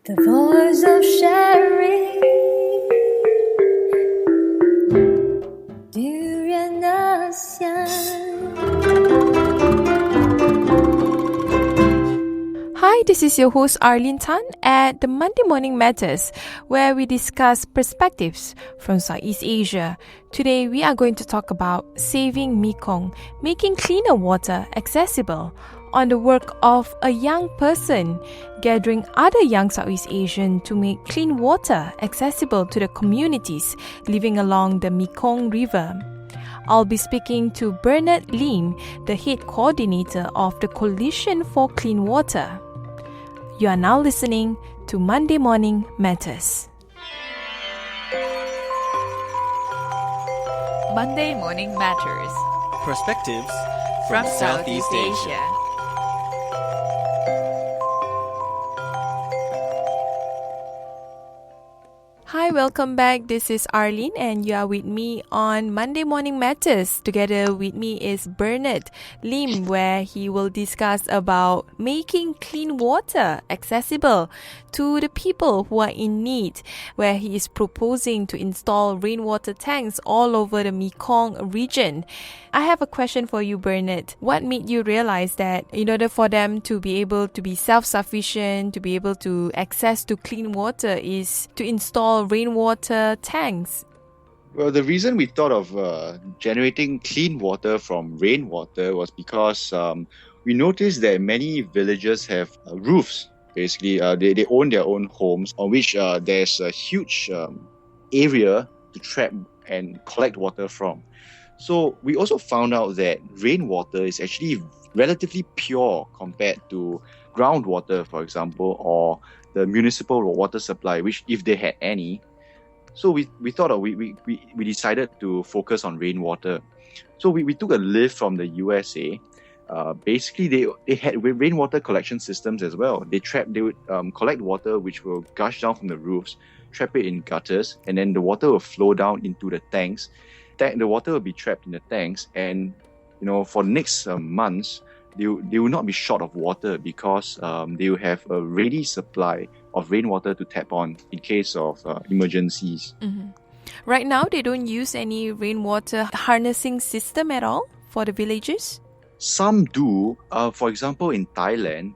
The voice of sharing, DurianASEAN. Hi, this is your host Arlene Tan at the Monday Morning Matters, where we discuss perspectives from Southeast Asia. Today, we are going to talk about saving Mekong, making cleaner water accessible, on the work of a young person gathering other young Southeast Asians to make clean water accessible to the communities living along the Mekong River. I'll be speaking to Bernard Lim, the head coordinator of the Coalition for Clean Water. You are now listening to Monday Morning Matters. Monday Morning Matters. Perspectives From Southeast Asia. Hi, welcome back. This is Arlene and you are with me on Monday Morning Matters. Together with me is Bernard Lim, where he will discuss about making clean water accessible to the people who are in need, where he is proposing to install rainwater tanks all over the Mekong region. I have a question for you, Bernard. What made you realize that in order for them to be able to be self-sufficient, to be able to access to clean water is to install rainwater tanks? Well, the reason we thought of generating clean water from rainwater was because we noticed that many villages have roofs. Basically, they own their own homes on which there's a huge area to trap and collect water from. So we also found out that rainwater is actually relatively pure compared to groundwater, for example, or the municipal water supply, which if they had any. So we thought we decided to focus on rainwater. So we took a lift from the USA. Basically, they had rainwater collection systems as well. They would collect water which will gush down from the roofs, trap it in gutters, and then the water will flow down into the tanks. The water will be trapped in the tanks, and for the next months, they will not be short of water because they will have a ready supply of rainwater to tap on in case of emergencies. Mm-hmm. Right now, they don't use any rainwater harnessing system at all for the villages? Some do. For example, in Thailand,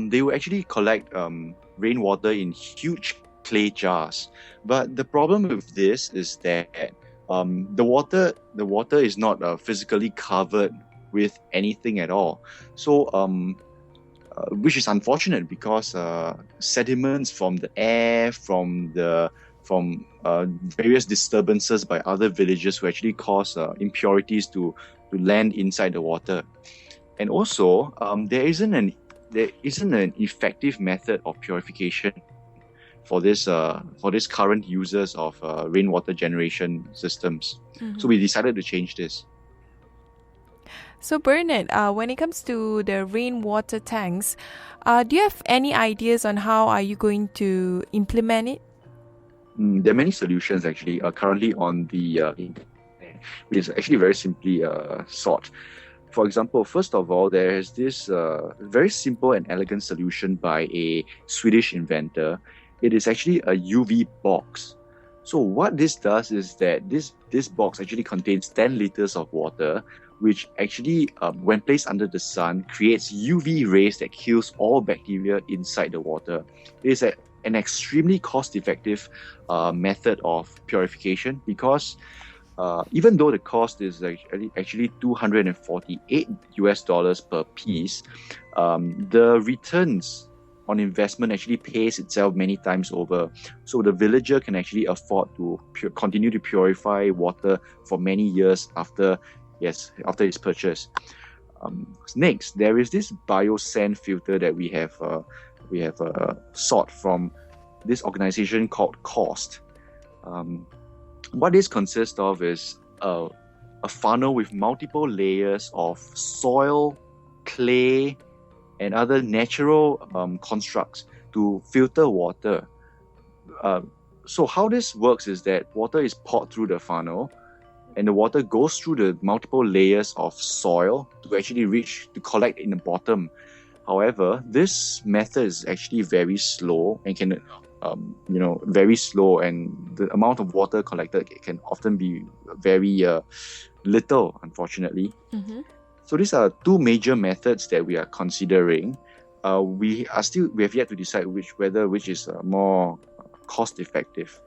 they will actually collect rainwater in huge clay jars. But the problem with this is that the water is not physically covered with anything at all. So, which is unfortunate because sediments from the air, from various disturbances by other villages will actually cause impurities to land inside the water. And also, there isn't an effective method of purification for this current users of rainwater generation systems. Mm-hmm. So we decided to change this. So Bernard, when it comes to the rainwater tanks, do you have any ideas on how are you going to implement it? There are many solutions actually currently on the internet, which is actually very simply sought. For example, first of all, there is this very simple and elegant solution by a Swedish inventor. It is actually a UV box. So what this does is that this box actually contains 10 liters of water, which actually, when placed under the sun, creates UV rays that kills all bacteria inside the water. It is an extremely cost-effective method of purification because even though the cost is actually $248 per piece, the returns on investment actually pays itself many times over. So the villager can actually afford to continue to purify water for many years after its purchase. Next, there is this biosand filter that we have sought from this organization called COST. What this consists of is a funnel with multiple layers of soil, clay, and other natural constructs to filter water. So how this works is that water is poured through the funnel, and the water goes through the multiple layers of soil to actually collect in the bottom. However, this method is actually very slow and can, very slow, and the amount of water collected can often be very little, unfortunately. Mm-hmm. So these are two major methods that we are considering. We have yet to decide which is more cost effective.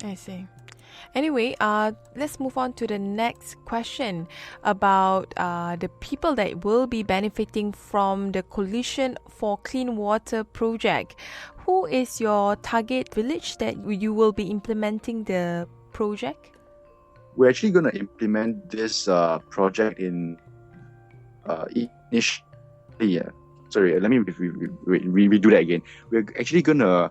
I see. Anyway, let's move on to the next question about the people that will be benefiting from the Coalition for Clean Water project. Who is your target village that you will be implementing the project? We're actually going to implement this project in initially. Sorry, let me redo that again. We're actually going to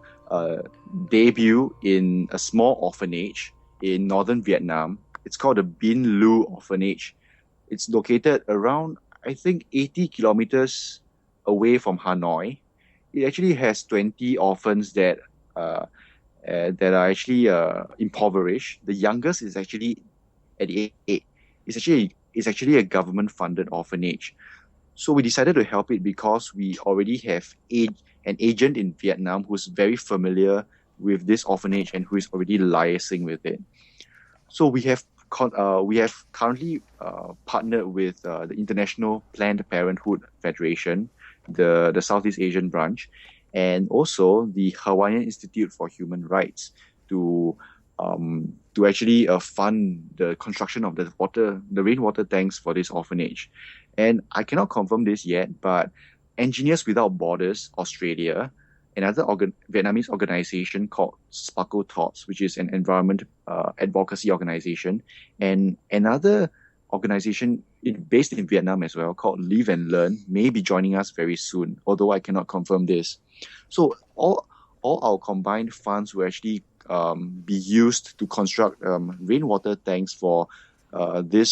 debut in a small orphanage in northern Vietnam. It's called the Bin Lu Orphanage. It's located around, I think, 80 kilometers away from Hanoi. It actually has 20 orphans that are actually impoverished. The youngest is actually at 8. It's actually a government-funded orphanage. So we decided to help it because we already have an agent in Vietnam who's very familiar with this orphanage and who is already liaising with it. So we have currently partnered with the International Planned Parenthood Federation, the Southeast Asian branch, and also the Hawaiian Institute for Human Rights to actually fund the construction of the rainwater tanks for this orphanage. And I cannot confirm this yet, but Engineers Without Borders Australia, another Vietnamese organization called Sparkle Thoughts, which is an environment advocacy organization, and another organization based in Vietnam as well called Live and Learn may be joining us very soon, although I cannot confirm this. So all our combined funds will actually be used to construct rainwater tanks for the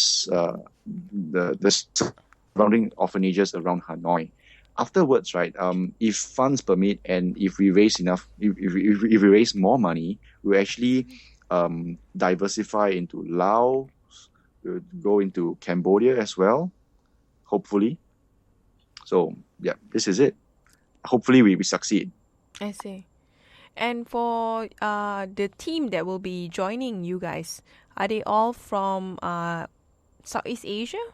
surrounding orphanages around Hanoi. Afterwards, right, if funds permit and if we raise if we raise more money, we'll actually diversify into Laos, we'll go into Cambodia as well, hopefully. So yeah, this is it. Hopefully we succeed. I see. And for the team that will be joining you guys, are they all from Southeast Asia?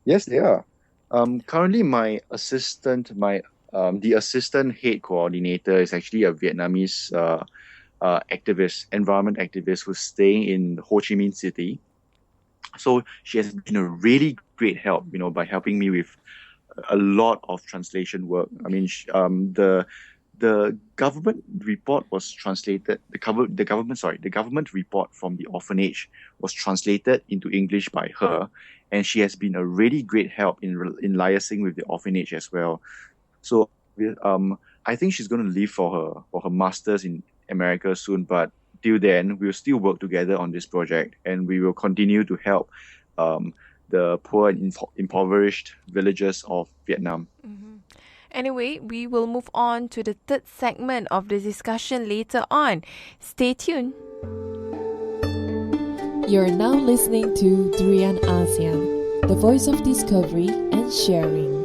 Yes, they are. Currently, the assistant head coordinator is actually a Vietnamese environment activist who's staying in Ho Chi Minh City. So she has been a really great help, by helping me with a lot of translation work. I mean, the government report was translated. The government report from the orphanage was translated into English by her, and she has been a really great help in liaising with the orphanage as well. So, I think she's going to leave for her masters in America soon. But till then, we'll still work together on this project, and we will continue to help the poor and impoverished villages of Vietnam. Mm-hmm. Anyway, we will move on to the third segment of the discussion later on. Stay tuned. You're now listening to DurianASEAN, the voice of discovery and sharing.